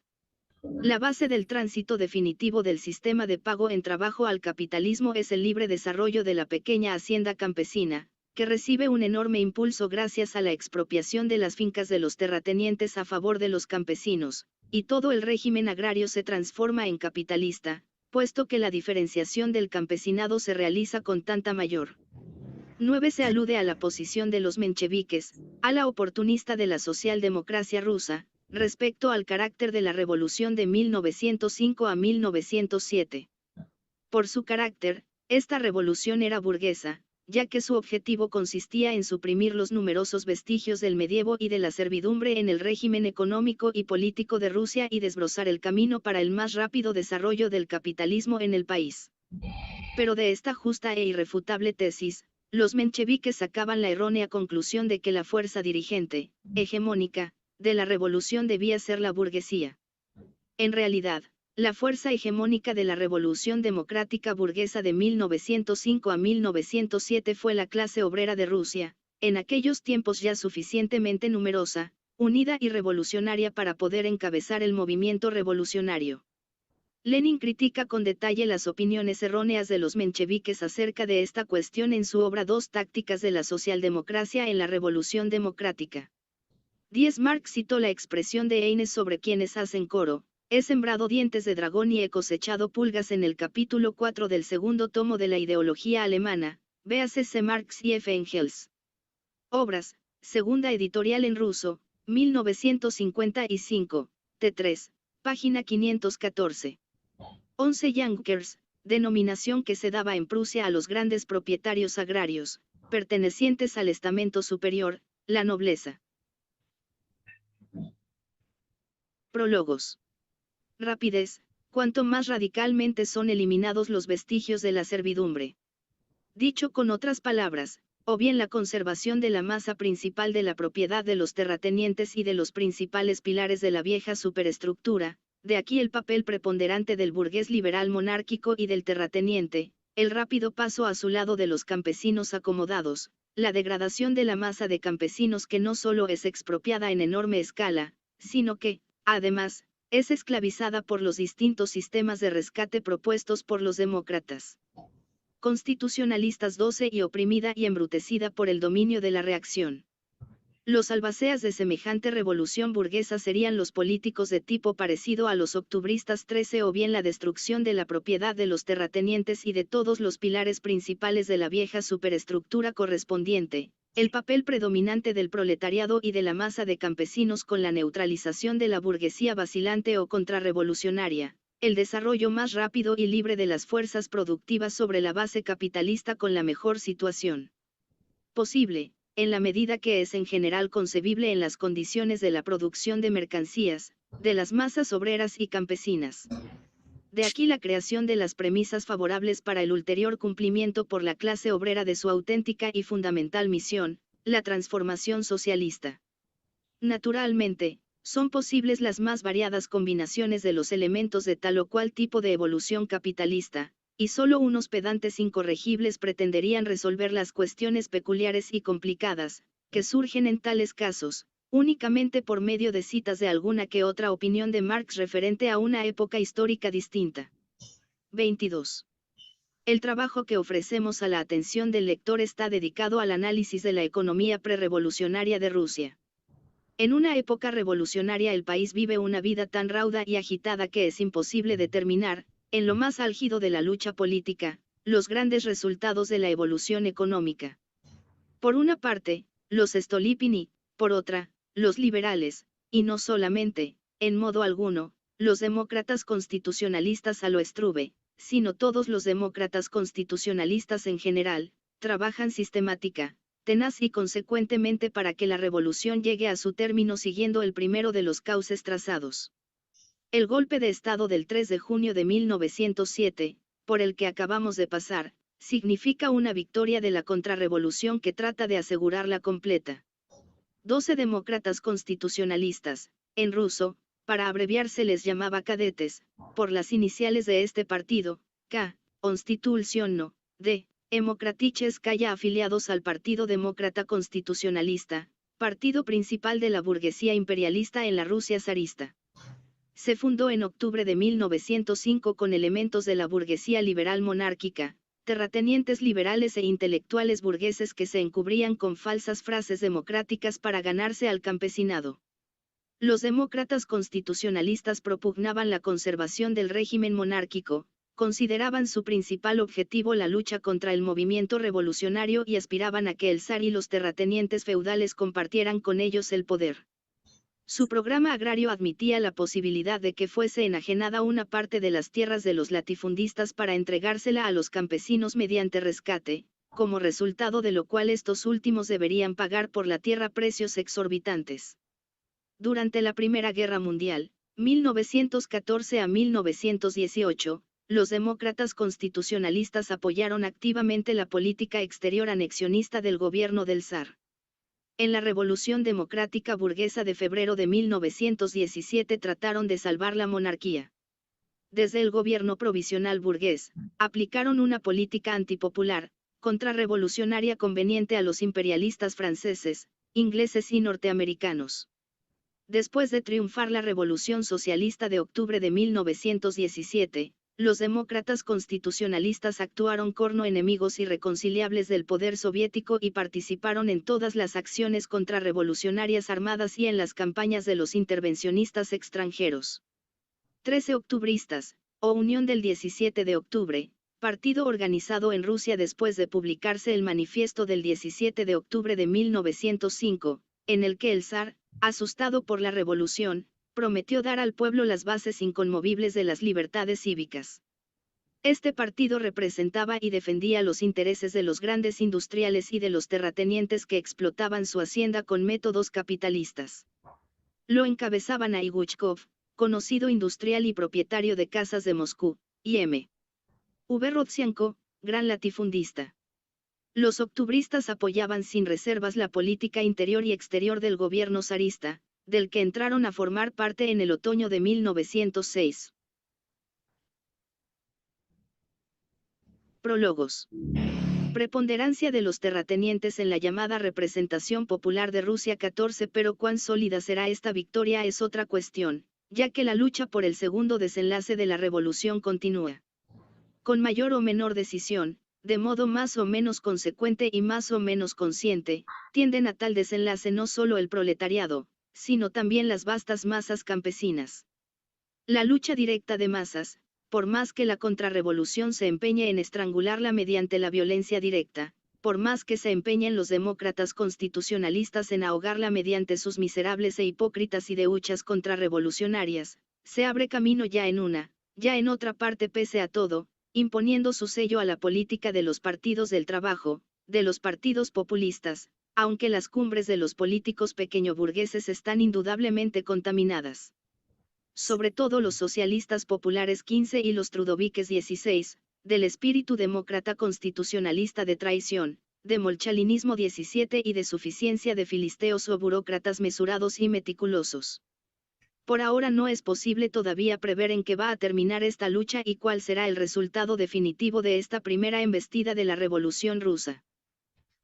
La base del tránsito definitivo del sistema de pago en trabajo al capitalismo es el libre desarrollo de la pequeña hacienda campesina, que recibe un enorme impulso gracias a la expropiación de las fincas de los terratenientes a favor de los campesinos, y todo el régimen agrario se transforma en capitalista, puesto que la diferenciación del campesinado se realiza con tanta mayor. 9. Se alude a la posición de los mencheviques, a la oportunista de la socialdemocracia rusa, respecto al carácter de la revolución de 1905 a 1907. Por su carácter, esta revolución era burguesa, ya que su objetivo consistía en suprimir los numerosos vestigios del medievo y de la servidumbre en el régimen económico y político de Rusia y desbrozar el camino para el más rápido desarrollo del capitalismo en el país. Pero de esta justa e irrefutable tesis, los mencheviques sacaban la errónea conclusión de que la fuerza dirigente, hegemónica, de la revolución debía ser la burguesía. En realidad, la fuerza hegemónica de la revolución democrática burguesa de 1905 a 1907 fue la clase obrera de Rusia, en aquellos tiempos ya suficientemente numerosa, unida y revolucionaria para poder encabezar el movimiento revolucionario. Lenin critica con detalle las opiniones erróneas de los mencheviques acerca de esta cuestión en su obra Dos tácticas de la socialdemocracia en la revolución democrática. 10. Marx citó la expresión de Heine sobre quienes hacen coro: he sembrado dientes de dragón y he cosechado pulgas en el capítulo 4 del segundo tomo de la ideología alemana, véase C. Marx y F. Engels. Obras, segunda editorial en ruso, 1955, t3, página 514. 11. Yankers, denominación que se daba en Prusia a los grandes propietarios agrarios, pertenecientes al estamento superior, la nobleza. Prólogos. Rapidez, cuanto más radicalmente son eliminados los vestigios de la servidumbre. Dicho con otras palabras, o bien la conservación de la masa principal de la propiedad de los terratenientes y de los principales pilares de la vieja superestructura, de aquí el papel preponderante del burgués liberal monárquico y del terrateniente, el rápido paso a su lado de los campesinos acomodados, la degradación de la masa de campesinos que no solo es expropiada en enorme escala, sino que, además, es esclavizada por los distintos sistemas de rescate propuestos por los demócratas constitucionalistas 12 y oprimida y embrutecida por el dominio de la reacción. Los albaceas de semejante revolución burguesa serían los políticos de tipo parecido a los octubristas 13 o bien la destrucción de la propiedad de los terratenientes y de todos los pilares principales de la vieja superestructura correspondiente, el papel predominante del proletariado y de la masa de campesinos con la neutralización de la burguesía vacilante o contrarrevolucionaria, el desarrollo más rápido y libre de las fuerzas productivas sobre la base capitalista con la mejor situación posible, en la medida que es en general concebible en las condiciones de la producción de mercancías, de las masas obreras y campesinas. De aquí la creación de las premisas favorables para el ulterior cumplimiento por la clase obrera de su auténtica y fundamental misión, la transformación socialista. Naturalmente, son posibles las más variadas combinaciones de los elementos de tal o cual tipo de evolución capitalista, y solo unos pedantes incorregibles pretenderían resolver las cuestiones peculiares y complicadas, que surgen en tales casos, únicamente por medio de citas de alguna que otra opinión de Marx referente a una época histórica distinta. 22. El trabajo que ofrecemos a la atención del lector está dedicado al análisis de la economía prerrevolucionaria de Rusia. En una época revolucionaria el país vive una vida tan rauda y agitada que es imposible determinar, en lo más álgido de la lucha política, los grandes resultados de la evolución económica. Por una parte, los Stolypini, por otra, los liberales, y no solamente, en modo alguno, los demócratas constitucionalistas a lo Struve, sino todos los demócratas constitucionalistas en general, trabajan sistemática, tenaz y consecuentemente para que la revolución llegue a su término siguiendo el primero de los cauces trazados. El golpe de Estado del 3 de junio de 1907, por el que acabamos de pasar, significa una victoria de la contrarrevolución que trata de asegurarla completa. 12 demócratas constitucionalistas, en ruso, para abreviar se les llamaba cadetes, por las iniciales de este partido, K, Konstitucionno, D, Demokraticheskaya afiliados al Partido Demócrata Constitucionalista, partido principal de la burguesía imperialista en la Rusia zarista. Se fundó en octubre de 1905 con elementos de la burguesía liberal monárquica, terratenientes liberales e intelectuales burgueses que se encubrían con falsas frases democráticas para ganarse al campesinado. Los demócratas constitucionalistas propugnaban la conservación del régimen monárquico, consideraban su principal objetivo la lucha contra el movimiento revolucionario y aspiraban a que el zar y los terratenientes feudales compartieran con ellos el poder. Su programa agrario admitía la posibilidad de que fuese enajenada una parte de las tierras de los latifundistas para entregársela a los campesinos mediante rescate, como resultado de lo cual estos últimos deberían pagar por la tierra precios exorbitantes. Durante la Primera Guerra Mundial, 1914 a 1918, los demócratas constitucionalistas apoyaron activamente la política exterior anexionista del gobierno del zar. En la Revolución Democrática Burguesa de febrero de 1917 trataron de salvar la monarquía. Desde el gobierno provisional burgués, aplicaron una política antipopular, contrarrevolucionaria conveniente a los imperialistas franceses, ingleses y norteamericanos. Después de triunfar la Revolución Socialista de octubre de 1917, los demócratas constitucionalistas actuaron como enemigos irreconciliables del poder soviético y participaron en todas las acciones contrarrevolucionarias armadas y en las campañas de los intervencionistas extranjeros. 13 octubristas, o Unión del 17 de octubre, partido organizado en Rusia después de publicarse el manifiesto del 17 de octubre de 1905, en el que el zar, asustado por la revolución, prometió dar al pueblo las bases inconmovibles de las libertades cívicas. Este partido representaba y defendía los intereses de los grandes industriales y de los terratenientes que explotaban su hacienda con métodos capitalistas. Lo encabezaban Aiguchkov, conocido industrial y propietario de casas de Moscú, y M. V. Rodzianko, gran latifundista. Los octubristas apoyaban sin reservas la política interior y exterior del gobierno zarista, del que entraron a formar parte en el otoño de 1906. Prólogos. Preponderancia de los terratenientes en la llamada representación popular de Rusia 14. Pero cuán sólida será esta victoria es otra cuestión, ya que la lucha por el segundo desenlace de la revolución continúa. Con mayor o menor decisión, de modo más o menos consecuente y más o menos consciente, tienden a tal desenlace no solo el proletariado, sino también las vastas masas campesinas. La lucha directa de masas, por más que la contrarrevolución se empeñe en estrangularla mediante la violencia directa, por más que se empeñen los demócratas constitucionalistas en ahogarla mediante sus miserables e hipócritas ideuchas contrarrevolucionarias, se abre camino ya en otra parte pese a todo, imponiendo su sello a la política de los partidos del trabajo, de los partidos populistas, aunque las cumbres de los políticos pequeñoburgueses están indudablemente contaminadas. Sobre todo los socialistas populares 15 y los trudoviques 16, del espíritu demócrata constitucionalista de traición, de molchalinismo 17 y de suficiencia de filisteos o burócratas mesurados y meticulosos. Por ahora no es posible todavía prever en qué va a terminar esta lucha y cuál será el resultado definitivo de esta primera embestida de la Revolución rusa.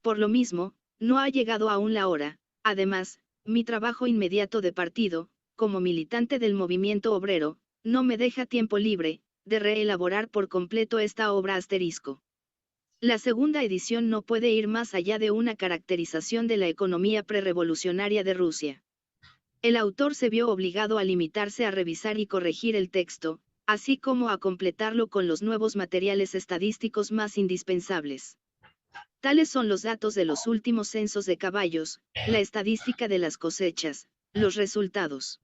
Por lo mismo, no ha llegado aún la hora. Además, mi trabajo inmediato de partido, como militante del movimiento obrero, no me deja tiempo libre, de reelaborar por completo esta obra asterisco. La segunda edición no puede ir más allá de una caracterización de la economía prerevolucionaria de Rusia. El autor se vio obligado a limitarse a revisar y corregir el texto, así como a completarlo con los nuevos materiales estadísticos más indispensables. Tales son los datos de los últimos censos de caballos, la estadística de las cosechas, los resultados.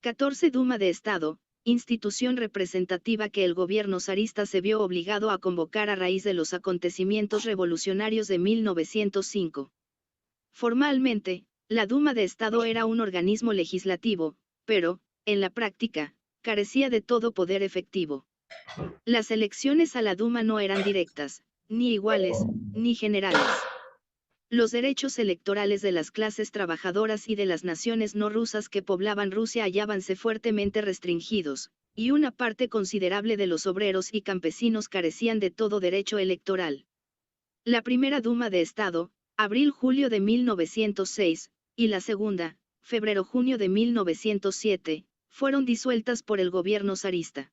14. Duma de Estado, institución representativa que el gobierno zarista se vio obligado a convocar a raíz de los acontecimientos revolucionarios de 1905. Formalmente, la Duma de Estado era un organismo legislativo, pero, en la práctica, carecía de todo poder efectivo. Las elecciones a la Duma no eran directas, ni iguales, ni generales. Los derechos electorales de las clases trabajadoras y de las naciones no rusas que poblaban Rusia hallábanse fuertemente restringidos, y una parte considerable de los obreros y campesinos carecían de todo derecho electoral. La primera Duma de Estado, abril-julio de 1906, y la segunda, febrero-junio de 1907, fueron disueltas por el gobierno zarista.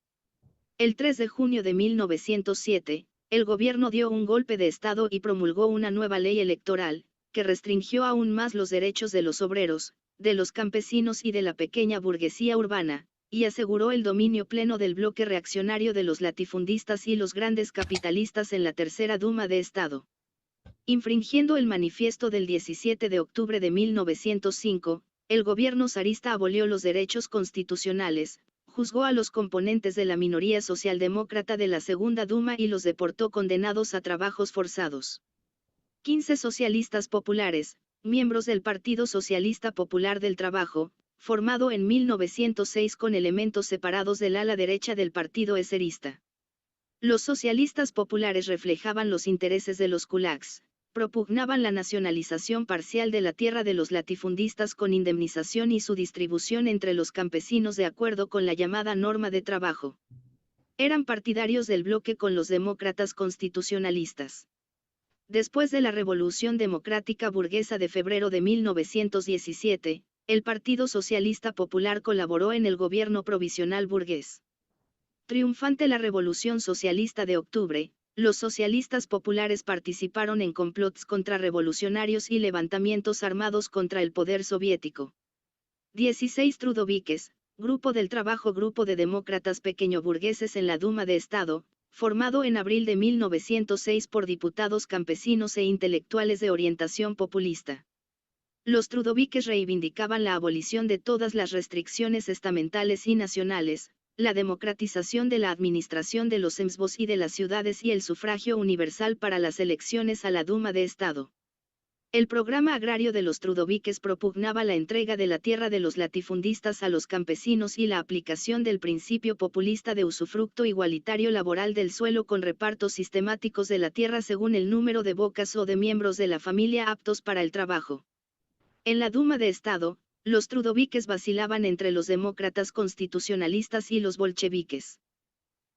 El 3 de junio de 1907, el gobierno dio un golpe de Estado y promulgó una nueva ley electoral, que restringió aún más los derechos de los obreros, de los campesinos y de la pequeña burguesía urbana, y aseguró el dominio pleno del bloque reaccionario de los latifundistas y los grandes capitalistas en la tercera Duma de Estado. Infringiendo el manifiesto del 17 de octubre de 1905, el gobierno zarista abolió los derechos constitucionales, juzgó a los componentes de la minoría socialdemócrata de la Segunda Duma y los deportó condenados a trabajos forzados. 15 socialistas populares, miembros del Partido Socialista Popular del Trabajo, formado en 1906 con elementos separados del ala derecha del partido eserista. Los socialistas populares reflejaban los intereses de los kulaks, propugnaban la nacionalización parcial de la tierra de los latifundistas con indemnización y su distribución entre los campesinos de acuerdo con la llamada norma de trabajo. Eran partidarios del bloque con los demócratas constitucionalistas. Después de la Revolución Democrática Burguesa de febrero de 1917, el Partido Socialista Popular colaboró en el gobierno provisional burgués. Triunfante la Revolución Socialista de octubre, los socialistas populares participaron en complots contrarrevolucionarios y levantamientos armados contra el poder soviético. 16 trudoviques, Grupo del Trabajo, grupo de demócratas pequeñoburgueses en la Duma de Estado, formado en abril de 1906 por diputados campesinos e intelectuales de orientación populista. Los trudoviques reivindicaban la abolición de todas las restricciones estamentales y nacionales, la democratización de la administración de los emsbos y de las ciudades y el sufragio universal para las elecciones a la Duma de Estado. El programa agrario de los trudovíques propugnaba la entrega de la tierra de los latifundistas a los campesinos y la aplicación del principio populista de usufructo igualitario laboral del suelo con repartos sistemáticos de la tierra según el número de bocas o de miembros de la familia aptos para el trabajo. En la Duma de Estado, los trudovíques vacilaban entre los demócratas constitucionalistas y los bolcheviques.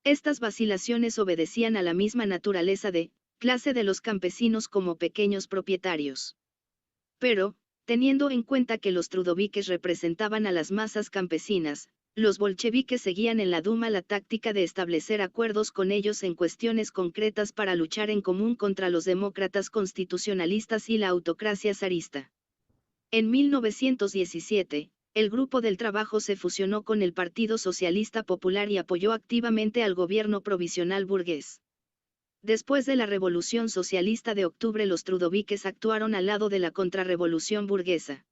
Estas vacilaciones obedecían a la misma naturaleza de clase de los campesinos como pequeños propietarios. Pero, teniendo en cuenta que los trudovíques representaban a las masas campesinas, los bolcheviques seguían en la Duma la táctica de establecer acuerdos con ellos en cuestiones concretas para luchar en común contra los demócratas constitucionalistas y la autocracia zarista. En 1917, el Grupo del Trabajo se fusionó con el Partido Socialista Popular y apoyó activamente al gobierno provisional burgués. Después de la Revolución Socialista de Octubre, los trudovíques actuaron al lado de la contrarrevolución burguesa.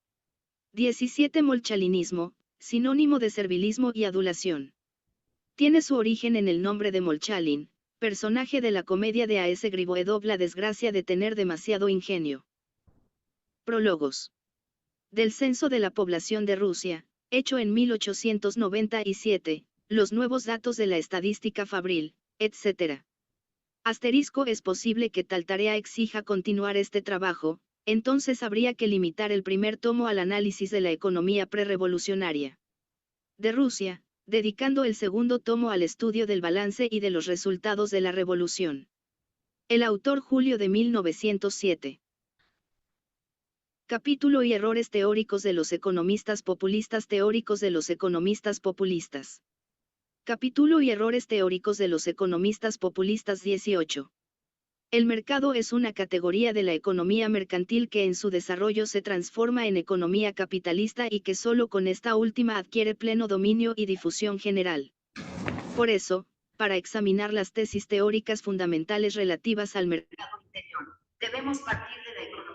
17. Molchalinismo, sinónimo de servilismo y adulación. Tiene su origen en el nombre de Molchalin, personaje de la comedia de A.S. Griboedov, La desgracia de tener demasiado ingenio. Prólogos. Del censo de la población de Rusia, hecho en 1897, los nuevos datos de la estadística fabril, etc. Asterisco. Es posible que tal tarea exija continuar este trabajo, entonces habría que limitar el primer tomo al análisis de la economía prerevolucionaria de Rusia, dedicando el segundo tomo al estudio del balance y de los resultados de la revolución. El autor, Julio de 1907. Capítulo y errores teóricos de los economistas populistas. Teóricos de los economistas populistas. Capítulo y errores teóricos de los economistas populistas. 18. El mercado es una categoría de la economía mercantil que en su desarrollo se transforma en economía capitalista y que solo con esta última adquiere pleno dominio y difusión general. Por eso, para examinar las tesis teóricas fundamentales relativas al mercado interior, debemos partir de la economía